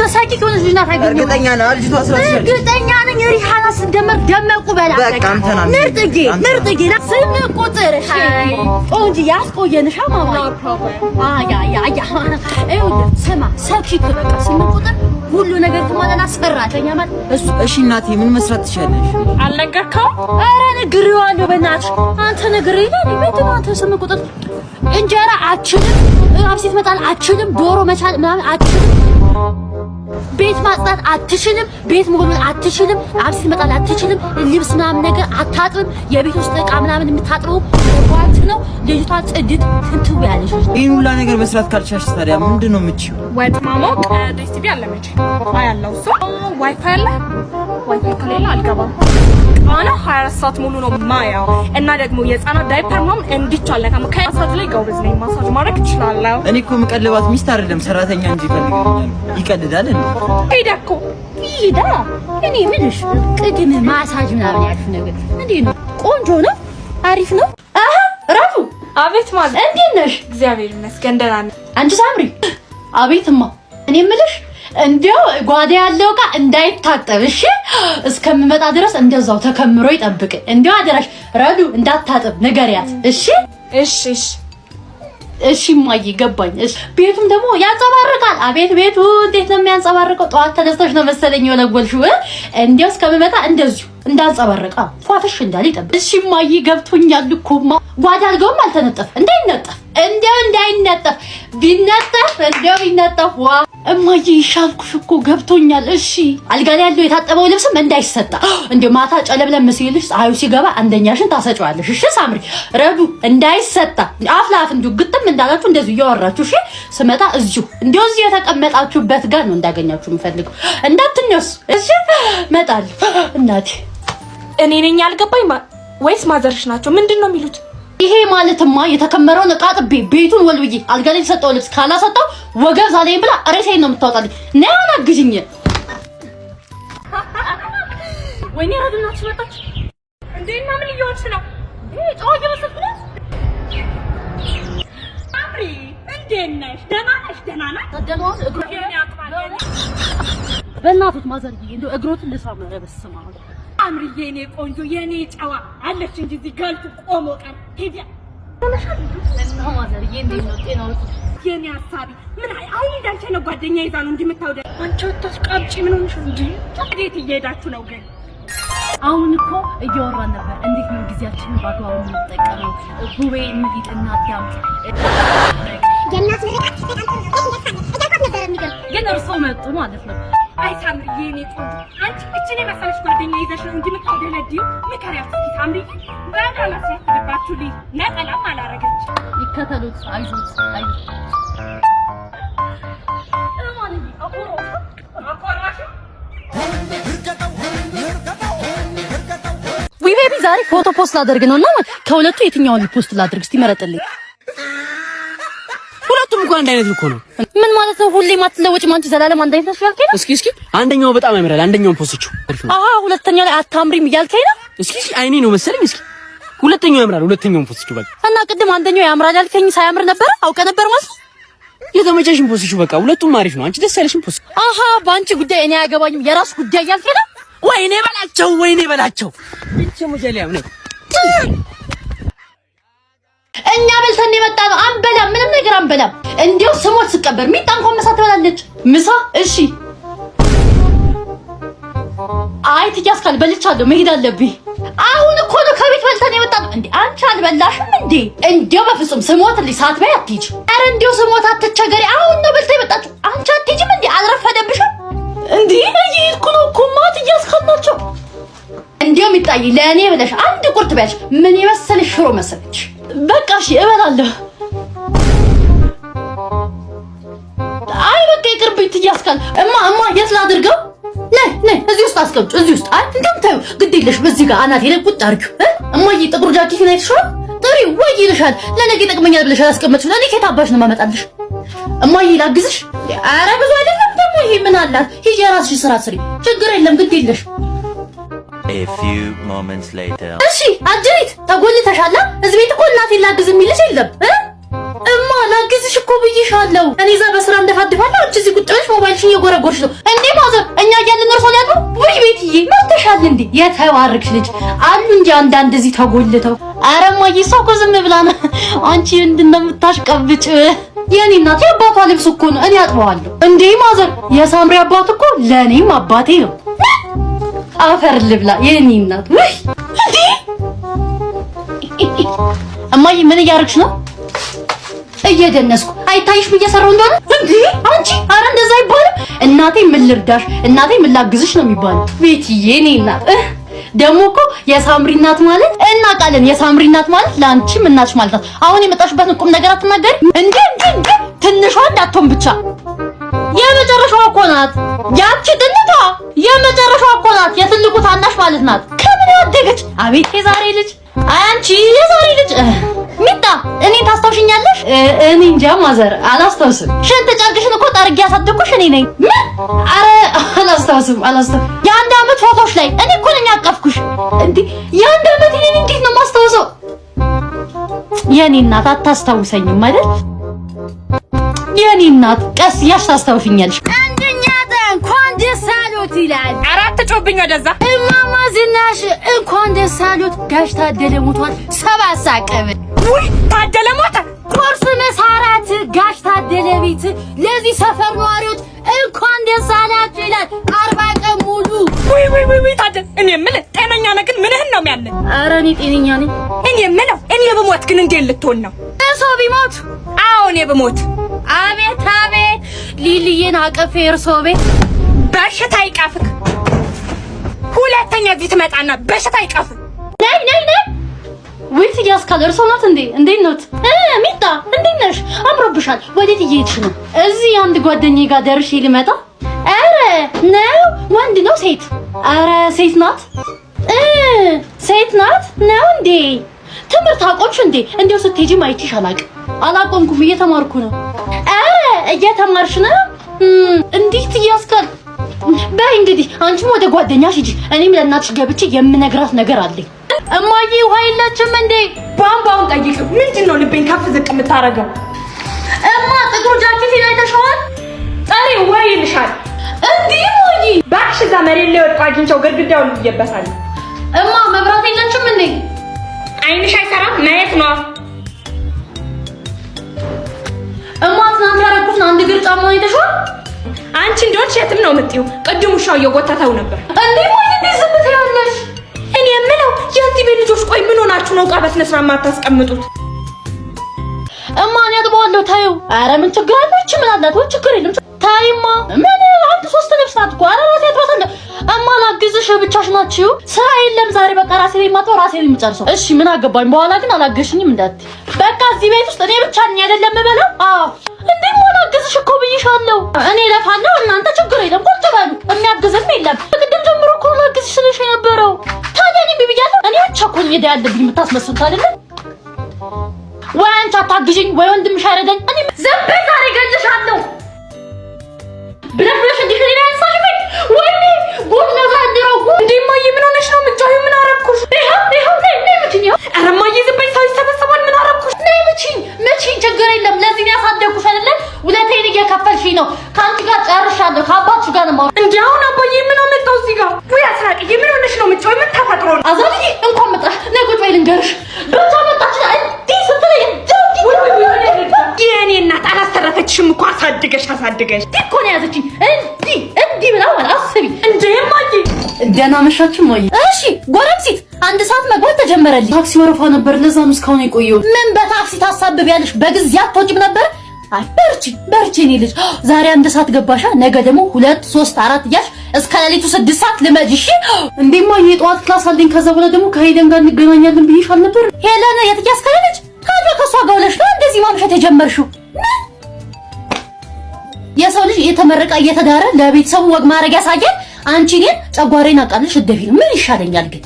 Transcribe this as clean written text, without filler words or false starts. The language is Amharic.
ሳኪ ከሆነ ልጅና ታገኘው እርግጠኛ ነህ? ልጅቷ አስራሽ እርግጠኛ ነኝ። ሪሃና ስደመር ደመቁ በላ ምርጥጌ ስም ቁጥር ሃይ ቆንጆ ያስቆየንሻ ማማ ያ ስማ ሳኪ በቃ ስም ቁጥር ሁሉ ነገር ተማለና ሰራተኛ ማለት እሱ። እሺ እናቴ ምን መስራት ትችያለሽ? አልነገርከው? ኧረ ነግሬዋለሁ። በእናትሽ አንተ ነግሬኝ ነው። ምንድን ነው አንተ ስም ቁጥር እንጀራ አችልም፣ አብሲት መጣል አችልም፣ ዶሮ መቻል ምናምን አችልም፣ ቤት ማጽዳት አትችልም፣ ቤት መወልወል አትችልም፣ አብሲት መጣል አትችልም፣ ልብስ ምናምን ነገር አታጥብም። የቤት ውስጥ ዕቃ ምናምን የምታጥበው ጓንት ነው። ልጅቷ ጽድት ትንትው ያለሽ። ይሄን ሁላ ነገር መስራት ካልቻልሽ ታዲያ ምንድን ነው የምትችይው? ወጥ ማሞቅ ዲስቲቪ አለ መቼ አያለው እሱ ዋይፋይ አለ። ዋይፋይ ከሌለ አልገባም። አና 24 ሰዓት ሙሉ ነው ማያው። እና ደግሞ የህፃናት ዳይፐር ማም እንዲቻል ለካም ከማሳጅ ላይ ጋውዝ ነኝ። ማሳጅ ማድረግ እችላለሁ። እኔ እኮ መቀለባት ሚስት አይደለም ሰራተኛ እንጂ ይቀልዳል እንዴ? ሄዳኮ ሄዳ እኔ ምንሽ ቅድም ማሳጅ ምናምን ያልኩ ነገር እንዴ ነው? ቆንጆ ነው፣ አሪፍ ነው። አሃ ራቱ አቤት ማለት እንዴት ነሽ? እግዚአብሔር ይመስገን ደህና ነኝ። አንቺ ሳምሪ አቤትማ። እኔ ምልሽ እንዴው ጓዳ ያለው ዕቃ እንዳይታጠብ እሺ፣ እስከምመጣ ድረስ እንደዛው ተከምሮ ይጠብቅ። እንዴው አደራሽ ረዱ እንዳታጠብ ንገሪያት እሺ። እሺ ማይ ገባኝ። እሺ ቤቱም ደግሞ ያንጸባርቃል። አቤት ቤቱ እንዴት ነው የሚያንጸባርቀው! ጠዋት ተነስተሽ ነው መሰለኝ የወለወልሽው። እንዴው እስከምመጣ እንደዚሁ እንዳንጸባርቃ ፏፈሽ እንዳል ይጠብቅ። እሺ ማይ ገብቶኛል እኮማ። ጓዳ አልገውም አልተነጠፍ እንዳይነጠፍ እንዳይነጠፍ ቢነጠፍ ቢነጠፍ ዋ እማዬ ይሻልኩሽ እኮ ገብቶኛል። እሺ አልጋ ላይ ያለው የታጠበው ልብስም እንዳይሰጣ ማታ ጨለምለም ሲልሽ ፀሐዩ ሲገባ አንደኛሽን ታሰጫዋለሽ። እሺ ሳምሪ ረዱ እንዳይሰጣ አፍላፍ እንዲሁ ግጥም እንዳላችሁ እንደዚህ እያወራችሁ እሺ። ስመጣ እዚሁ የተቀመጣችሁበት ጋር ነው እንዳገኛችሁ የምፈልገው። እንዳትነሱ እሺ። እመጣለሁ እናቴ። እኔ ነኝ ያልገባኝ ወይስ ማዘርሽ ናቸው? ምንድነው የሚሉት? ይሄ ማለትማ የተከመረውን ዕቃ ጥቤ ቤቱን ወልውዬ አልጋ ላይ የተሰጠው ልብስ ካላሰጠው ወገብ ዛሬን ብላ ሬሴን ነው የምታወጣልኝ። ነይ አግዥኝ። ወይኔ ረዱናችሁ መጣች እንዴና ምን እየሆንሽ ነው? ጫወት መስፍነ አምሪ እንዴት ነሽ? ደህና ነሽ? ደህና ነሽ? ተደናውስ እግሮቴን ያጥባለኝ። በእናትህ ማዘርዬ እንደው እግሮትን ልሳም ነው። በስመ አብ አምሪዬ የኔ ቆንጆ የኔ ጨዋ አለች እንጂ እዚህ ገልቱ ቆሞ ቀር ሄዲያ ተነሻል። እና ማዘርዬ እንዴት ነው ጤናው? የኔ ሐሳቢ ምን አሁን እንዳንቺ ነው ጓደኛ ይዛ ነው እንደምታውደ አንቺ ወጣሽ ቃብጪ ምን ሆነሽ እንዴ? እንዴት እየሄዳችሁ ነው ግን? አሁን እኮ እያወራን ነበር። እንዴት ነው ጊዜያችንን በአግባቡ የምንጠቀመው? ጉባኤ እንሂድ እና ዳምጥ የእናት ምርቃት በጣም ነበር የሚገርም። ግን እርሶ መጡ ማለት ነው። አይ ሳምሪዬ የኔ ቆንጆ አንቺ እቺን የመሰለሽ ጓደኛ ይዘሽ ነው እንጂ የምታውደለዲው ምከሪያት እስኪ ሳምሪዬ። በአዳላስ ያስደባችሁ ልጅ ነጠላም አላረገች። ይከተሉት አይዞት ቤቢ ዛሬ ፎቶ ፖስት ላደርግ ነውና ከሁለቱ የትኛውን ፖስት ላድርግ? እስቲ መረጥልኝ። ሁለቱም እንኳን አንድ አይነት እኮ ነው። ምን ማለት ነው? ሁሌ ማትለወጭ ማንቺ ዘላለም አንድ አይነት ነሽ ያልከኝ ነው? እስኪ አንደኛው በጣም ያምራል፣ አንደኛውን ፖስችው። ሁለተኛው ላይ አታምሪም እያልከኝ ነው? እስኪ አይኔ ነው መሰለኝ። እስኪ ሁለተኛው ያምራል፣ ሁለተኛውን ፖስችው በቃ። እና ቅድም አንደኛው ያምራል ያልከኝ ሳያምር ነበር? አውቀ ነበር ማለት የተመቸሽን ፖስችው በቃ። ሁለቱም አሪፍ ነው። አንቺ ደስ ያለሽን ፖስት። በአንቺ ጉዳይ እኔ አያገባኝም፣ የራስ ጉዳይ እያልከኝ ነው? ወይኔ በላቸው እቺ ሙጀሊያም ነው። እኛ በልተን የመጣ ነው። አንበላም፣ ምንም ነገር አንበላም። እንዴው ስሞት ስቀበር ሚጣ እንኳን ምሳ ትበላለች። ምሳ እሺ። አይ ትያስካል በልቻለሁ፣ መሄድ አለብኝ። አሁን እኮ ነው ከቤት በልተን የመጣ ነው። እንዴ አንቺ አልበላሽም እንዴ? እንዴው በፍጹም ስሞትልኝ ሳትበይ አትሂጂ። ኧረ እንዴው ስሞት አትቸገሪ። አሁን ነው በልተን የመጣችሁ። አንቺ አትሂጂም እንዴ? አልረፈደብሽም እንዴ? እኮ ነው እኮ ማት እያስካልናቸው። እንዴው ሚጣይ ለእኔ ብለሽ አንድ ቁርጥ በያሽ። ምን የመሰለሽ ሽሮ መሰለች። በቃ እሺ እበላለሁ። አይ በቃ ይቅርብኝ ትያስካል። እማ የት ላድርገው? ነይ እዚህ ውስጥ አስቀምጪ፣ እዚህ ውስጥ። አይ እንደምታዩ ግድ የለሽ በዚህ ጋር አናቴ ላይ ቁጭ አድርጊው። እማዬ ጥቁር ጃኬት ነው አይተሽው? ጥሪ ወይ ይልሻል። ለነገ ይጠቅመኛል ብለሽ አላስቀመጥሽው። ለኔ ከየት አባሽ ነው ማመጣልሽ? እማዬ ላግዝሽ? ኧረ ብዙ አይደለም ደግሞ ይሄ ምን አላት? ሂጂ የራስሽ ስራ ስሪ፣ ችግር የለም ግድ የለሽ። A few moments later. እሺ አጅሪት ተጎልተሻላ። እዚህ ቤት እኮ እናቴን ላግዝ የሚልሽ የለም። እማ ላግዝ ላግዝሽ እኮ ብዬሻለሁ። እኔ እዛ በስራ እንደፋድፋለሁ፣ አንቺ እዚህ ቁጭ ብለሽ ሞባይልሽን እየጎረጎርሽ ነው እንዴ? ማዘር እኛ እያለን እርሶ ሊያጡ ወይ ቤትዬ መጥተሻል እንዴ? የተባረክሽ ልጅ አሉ እንጂ አንዳንድ እዚህ ተጎልተው። ኧረ እማዬ እሷ እኮ ዝም ብላ ነው። አንቺ ምንድን ነው የምታሽቀብጭ? የኔ እናት የአባቷ ልብስ እኮ ነው፣ እኔ አጥበዋለሁ። እንዴ ማዘር የሳምሪ አባት እኮ ለእኔም አባቴ ነው። አፈር ልብላ የኔ እናት። ወይ እንዴ እማዬ ምን እያደረግሽ ነው? እየደነስኩ አይታይሽ እየሰራው እንደሆነ እንዴ አንቺ። አረ እንደዛ አይባልም። እናቴ ምን ልርዳሽ፣ እናቴ ምን ላግዝሽ ነው የሚባለው። ቤትዬ የኔ እናት ደግሞ እኮ የሳምሪ እናት ማለት እናውቃለን። የሳምሪ እናት ማለት ለአንቺም እናትሽ ማለት ናት። አሁን የመጣሽበትን ቁም ነገር አትናገሪ እንዴ? ትንሿ እንዳትሆን ብቻ የመጨረሻዋ እኮ ናት ያቺ ትንቷ። የመጨረሻዋ እኮ ናት የትልቁ ታናሽ ማለት ናት። ከምን ያደገች አቤት የዛሬ ልጅ። አንቺ የዛሬ ልጅ ሚጣ እኔ ታስታውሽኛለሽ? እኔ እንጃ ማዘር አላስታውስም። ሽንት ጨርቅሽን እኮ ጠርጌ ያሳደግኩሽ እኔ ነኝ። አረ አላስታውስም። የአንድ አመት ፎቶሽ ላይ እኔ እኮ ነኝ ያቀፍኩሽ። እንዴ የአንድ አመት እኔን እንዴት ነው ማስታውሰው? የኔ እናት አታስታውሰኝም አይደል? የኔ እናት ቀስ ያሽ ታስታውሽኛለሽ። አንደኛት እንኳን ደስ አሎት ይላል። አራት ጮብኝ ወደዛ። እማማ ዝናሽ እንኳን ደስ አሎት። ጋሽ ታደለ ሞቷል። ሰባት ሳቀበ። ውይ ታደለ ሞተ። ቁርስ መሳራት ጋሽ ታደለ ቤት ለዚህ ሰፈር ነዋሪዎች እንኳን ደስ አላችሁ ይላል። 40 ቀን ሙሉ። ውይ ታደለ እኔ የምልህ ጤነኛ ነህ ግን ምንህን ነው የሚያለህ? ኧረ እኔ ጤነኛ ነኝ። እኔ የምለው እኔ ብሞት ግን እንዴት ልትሆን ነው? እርሶ ቢሞት? አዎ እኔ ብሞት። አቤት ሊሊዬን አቀፌ እርሶ ቤት በሽታ ይቃፍክ። ሁለተኛ እዚህ ትመጣና በሽታ ይቃፍክ። ነይ ወይስ ያስካል? እርሶ ናት እንዴ? እንዴት ኖት? ሚጣ እንዴት ነሽ? አምሮብሻል። ወዴት እየሄድሽ ነው? እዚህ አንድ ጓደኛዬ ጋር ደርሼ ልመጣ። ኧረ ነው ወንድ ነው ሴት? ኧረ ሴት ናት። ሴት ናት ነው እንዴ? ትምህርት አቆምሽ እንዴ? እንደው ስትሄጂ ማይችሽ አላቆምኩም፣ እየተማርኩ ነው። ኧረ እየተማርሽ ነው? እንዴት ያስካል? በይ እንግዲህ አንቺም ወደ ጓደኛሽ ሂጂ፣ እኔም ለእናትሽ ገብቼ የምነግራት ነገር አለኝ። እማዬ ውሃ የለችም እንዴ? ቧንቧውን ጠይቅ። ምንድነው ልቤን ከፍ ዝቅ የምታረገው? እማ ጥቁር ጃኬት ይላይተሻል? ጠሪ ወይ ይልሻል እንዴ? ሞይ ባክሽ እዛ መሬት ላይ ወድቆ አግኝቼው ግድግዳውን ይየበሳል። እማ መብራት የለችም እንዴ? አይንሽ አይሰራም? ማየት ነው። እማ ትናንት ያደረኩትን አንድ እግር ጫማ አይተሽዋል? አንቺ እንደሆንሽ የትም ነው የምትይው? ቅድም ውሻው እየጎተተው ነበር። እንዴ ሞይ እንዴት ዝም ትያለሽ? እኔ የምለው የዚህ ቤት ልጆች ቆይ ምን ሆናችሁ ነው ዕቃ በስነ ስርዓት የማታስቀምጡት? እማ እኔ አጥበዋለሁ ታዩ። ኧረ ምን ችግር አለ? እቺ ምን አላት? ወይ ችግር የለም ታይማ። ምን አንድ ሶስት ልብስ ናት እኮ። ኧረ ራሴ አጥባታለሁ። እማ ላግዝሽ ብቻሽ ናችሁ? ስራ የለም ዛሬ በቃ ራሴ ላይ ማጥበው ራሴ ላይ የምጨርሰው። እሺ ምን አገባኝ። በኋላ ግን አላገሽኝም እንዳትዪ። በቃ እዚህ ቤት ውስጥ እኔ ብቻ ነኝ አይደለም የምበላው? አዎ እንዴ ማ ላግዝሽ እኮ ብዬሻለሁ። እኔ ለፋለሁ እናንተ ችግር የለም ቁጭ በሉ። የሚያግዝም የለም። ቅድም ጀምሮ እኮ ላግዝሽ ስለሽ የነበረው። ታዲያ እኔ ብያለሁ። እኔ ብቻ እኮ ነኝ ሄዳ ያለብኝ የምታስመስሉት አይደለ? ወይ አንቺ አታግዥኝ ወይ ወንድምሽ አይረዳኝ። እኔ ዘበይ ዛሬ እገልሻለሁ ብለሽ እንዲህ ከሌላ አንሳሽ ወይ ወይኔ ጉድ ነው ዘንድሮ ጉድ። እንዴ እማዬ ምን ሆነሽ ነው የምትጮሂው? ምን አረኩሽ? ይኸው ነይ ምችኝ። ኧረ እማዬ ዝም በይ፣ ሰው ይሰበሰባል። ምን አረኩሽ? ነይ ምችኝ ችግር የለም። ለዚህ ነው ያሳደግኩሽ አይደለ? ውለታዬን እየከፈልሽኝ ነው። ከአንቺ ጋር ጨርሻለሁ። ከአባትሽ ጋር ነው። እንዴ አሁን አባዬ ምን አመጣው እዚህ ጋር? ወይ አስራቅዬ ምን ሆነሽ ነው የምትጮሂው? ምን ተፈጥሮ ነው? አዛልዬ እንኳን መጣሽ። ነይ ቁጭ በይ ልንገርሽ። ብቻ መጣች እንዴ ስትለኝ የኔ እናት አላስተረፈችሽም እኮ አሳድገሽ እኮ ነው ያዘችኝ። እንዲህ ብላ አስቢ። እንዴ እማዬ ደህና መሻችሁ እማዬ። እሺ ጎረምሲት አንድ ሰዓት መግባት ተጀመረልኝ። ታክሲ ወረፋ ነበር፣ ለዛ ነው እስካሁን የቆየሁት። ምን በታክሲ ታሳብቢያለሽ? በጊዜ አትወጪም ነበር? አይ በርቺ እኔ ልጅ። ዛሬ አንድ ሰዓት ገባሻ፣ ነገ ደግሞ 2 3 4 እያልሽ እስከ ሌሊቱ 6 ሰዓት ልመጂ። እሺ እንዴ እማዬ የጠዋት ክላስ አለኝ። ከዛ በኋላ ደግሞ ከሄለን ጋር እንገናኛለን ብዬሽ አልነበር? ሄለን የት እያስከለች ታዲያ ከሷ ጋር ውለሽ ነው እንደዚህ ማምሸት የጀመርሽው? የሰው ልጅ እየተመረቀ እየተዳረ ለቤተሰቡ ወግ ማድረግ ያሳያል። አንቺ ግን ጨጓራዬን አቃልሽ እደፊ ነው። ምን ይሻለኛል ግን?